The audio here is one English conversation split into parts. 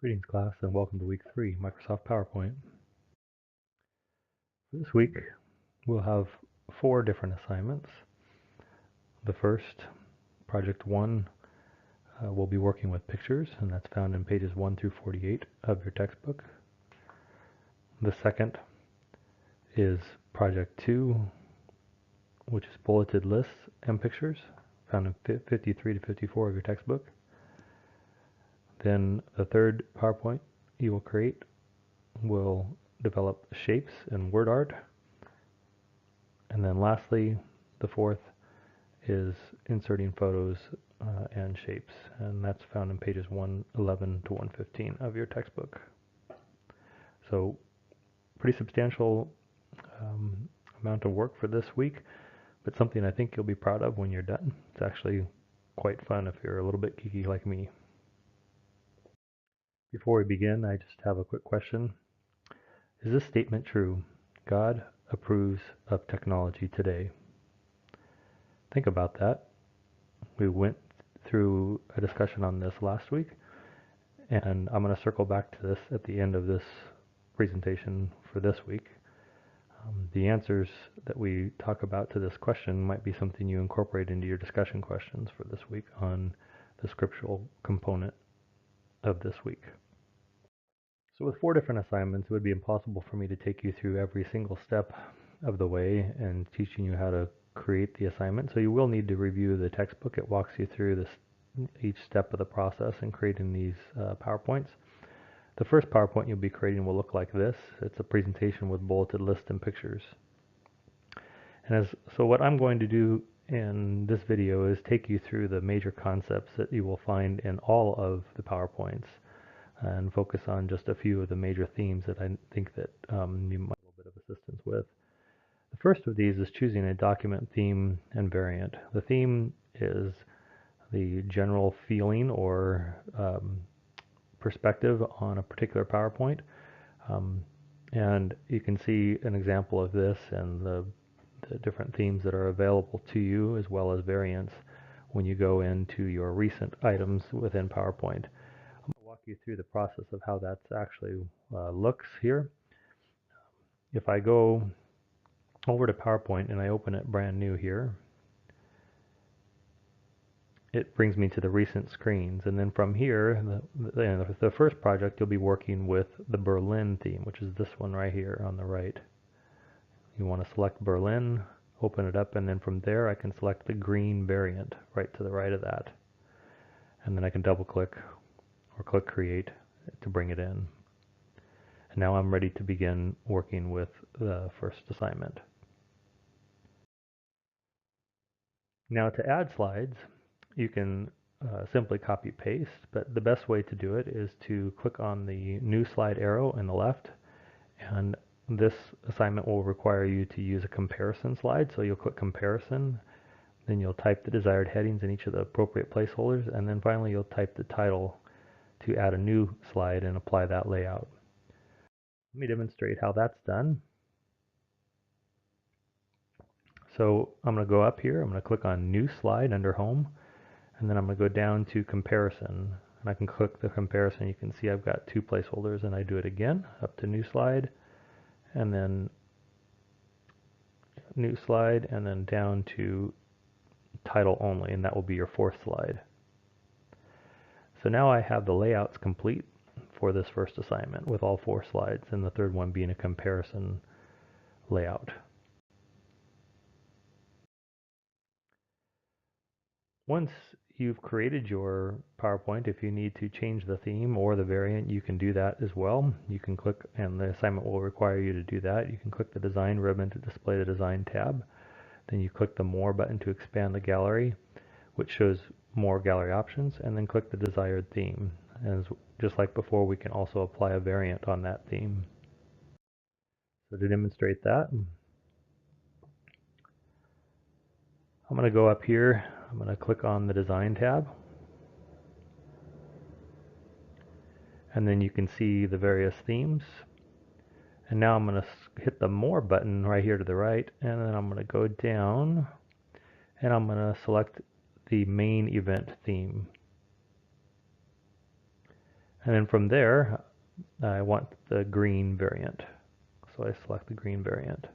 Greetings, class, and welcome to week 3, Microsoft PowerPoint. This week, we'll have 4 different assignments. The first, Project 1, we'll be working with pictures, and that's found in pages 1 through 48 of your textbook. The second is Project 2, which is bulleted lists and pictures, found in 53 to 54 of your textbook. Then the third PowerPoint you will create will develop shapes and word art. And then lastly, the fourth is inserting photos and shapes, and that's found in pages 111 to 115 of your textbook. So pretty substantial amount of work for this week, but something I think you'll be proud of when you're done. It's actually quite fun if you're a little bit geeky like me. Before we begin, I just have a quick question. Is this statement true? God approves of technology today. Think about that. We went through a discussion on this last week, and I'm going to circle back to this at the end of this presentation for this week. The answers that we talk about to this question might be something you incorporate into your discussion questions for this week on the scriptural component of this week. So with 4 different assignments, it would be impossible for me to take you through every single step of the way and teaching you how to create the assignment. So you will need to review the textbook. It walks you through each step of the process in creating these PowerPoints. The first PowerPoint you'll be creating will look like this. It's a presentation with bulleted lists and pictures. And so what I'm going to do in this video is take you through the major concepts that you will find in all of the PowerPoints, and focus on just a few of the major themes that I think that you might have a little bit of assistance with. The first of these is choosing a document theme and variant. The theme is the general feeling or perspective on a particular PowerPoint, and you can see an example of this and the different themes that are available to you, as well as variants when you go into your recent items within PowerPoint. I'm going to walk you through the process of how that actually looks here. If I go over to PowerPoint and I open it brand new here, it brings me to the recent screens, and then from here, the first project you'll be working with the Berlin theme, which is this one right here on the right. You want to select Berlin, open it up, and then from there I can select the green variant right to the right of that, and then I can double click or click create to bring it in. And now I'm ready to begin working with the first assignment. Now to add slides, you can simply copy paste, but the best way to do it is to click on the new slide arrow in the left, and this assignment will require you to use a comparison slide. So you'll click comparison, then you'll type the desired headings in each of the appropriate placeholders, and then finally you'll type the title to add a new slide and apply that layout. Let me demonstrate how that's done. So I'm going to go up here, I'm going to click on New Slide under Home, and then I'm going to go down to Comparison. And I can click the comparison. You can see I've got 2 placeholders, and I do it again, up to New Slide, and then New Slide, and then down to Title Only, and that will be your 4th slide. So now I have the layouts complete for this first assignment with all 4 slides, and the third one being a comparison layout. Once you've created your PowerPoint, if you need to change the theme or the variant, you can do that as well. You can click, and the assignment will require you to do that. You can click the Design ribbon to display the Design tab. Then you click the More button to expand the gallery, which shows more gallery options, and then click the desired theme. And just like before, we can also apply a variant on that theme. So to demonstrate that, I'm going to go up here, I'm going to click on the Design tab, and then you can see the various themes. And now I'm going to hit the More button right here to the right, and then I'm going to go down, and I'm going to select the main event theme. And then from there, I want the green variant. So I select the green variant.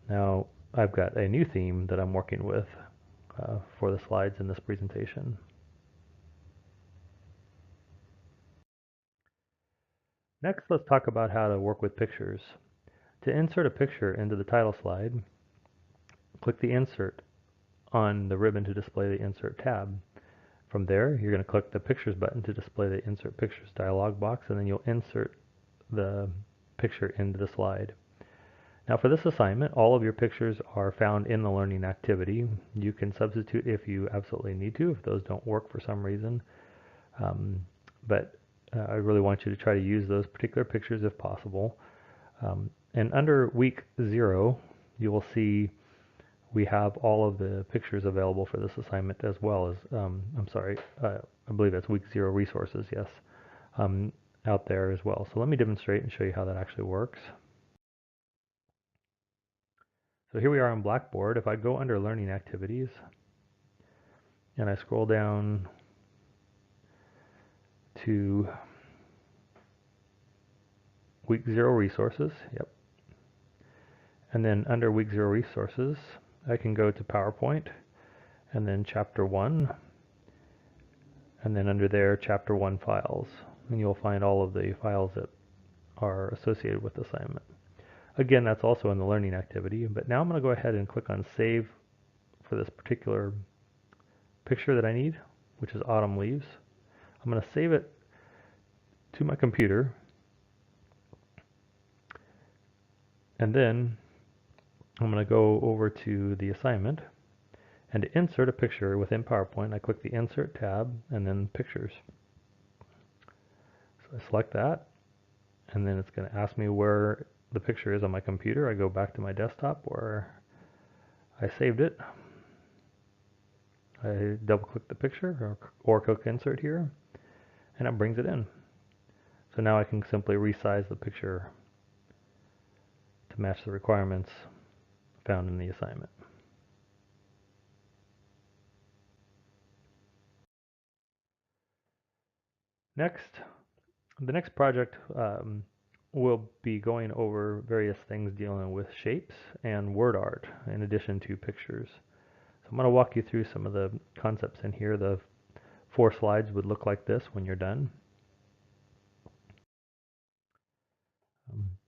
Now I've got a new theme that I'm working with for the slides in this presentation. Next, let's talk about how to work with pictures. To insert a picture into the title slide, click the Insert on the ribbon to display the Insert tab. From there, you're going to click the Pictures button to display the Insert Pictures dialog box, and then you'll insert the picture into the slide. Now for this assignment, all of your pictures are found in the learning activity. You can substitute if you absolutely need to, if those don't work for some reason. But I really want you to try to use those particular pictures if possible. And under week 0, you will see we have all of the pictures available for this assignment as well as, I believe that's week 0 resources, yes, out there as well. So let me demonstrate and show you how that actually works. So here we are on Blackboard. If I go under Learning Activities and I scroll down to week 0 resources, yep. And then under week 0 resources, I can go to PowerPoint and then Chapter 1, and then under there, Chapter 1 files. And you'll find all of the files that are associated with the assignment. Again, that's also in the learning activity, but now I'm going to go ahead and click on Save for this particular picture that I need, which is autumn leaves. I'm going to save it to my computer, and then I'm going to go over to the assignment, and to insert a picture within PowerPoint, I click the Insert tab and then Pictures. So I select that, and then it's going to ask me where the picture is on my computer. I go back to my desktop where I saved it. I double click the picture or click Insert here, and it brings it in. So now I can simply resize the picture to match the requirements found in the assignment. The next project will be going over various things dealing with shapes and word art in addition to pictures. So I'm going to walk you through some of the concepts in here. The 4 slides would look like this when you're done.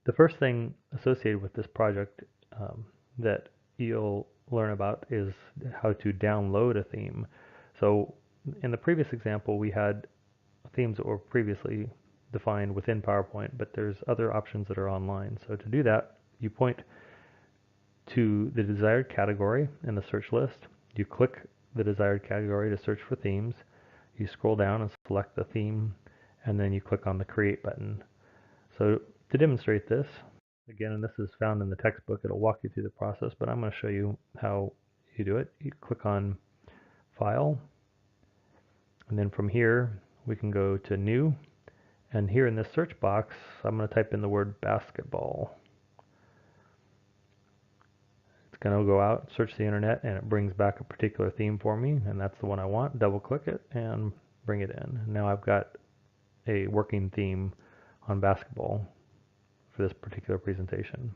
The first thing associated with this project that you'll learn about is how to download a theme. So in the previous example, we had themes that were previously defined within PowerPoint, but there's other options that are online. So to do that, you point to the desired category in the search list. You click the desired category to search for themes. You scroll down and select the theme, and then you click on the Create button. So to demonstrate this, again, and this is found in the textbook, it'll walk you through the process, but I'm going to show you how you do it. You click on File, and then from here we can go to New, and here in this search box I'm going to type in the word basketball. It's going to go out, search the internet, and it brings back a particular theme for me, and that's the one I want. Double click it and bring it in. Now I've got a working theme on basketball for this particular presentation.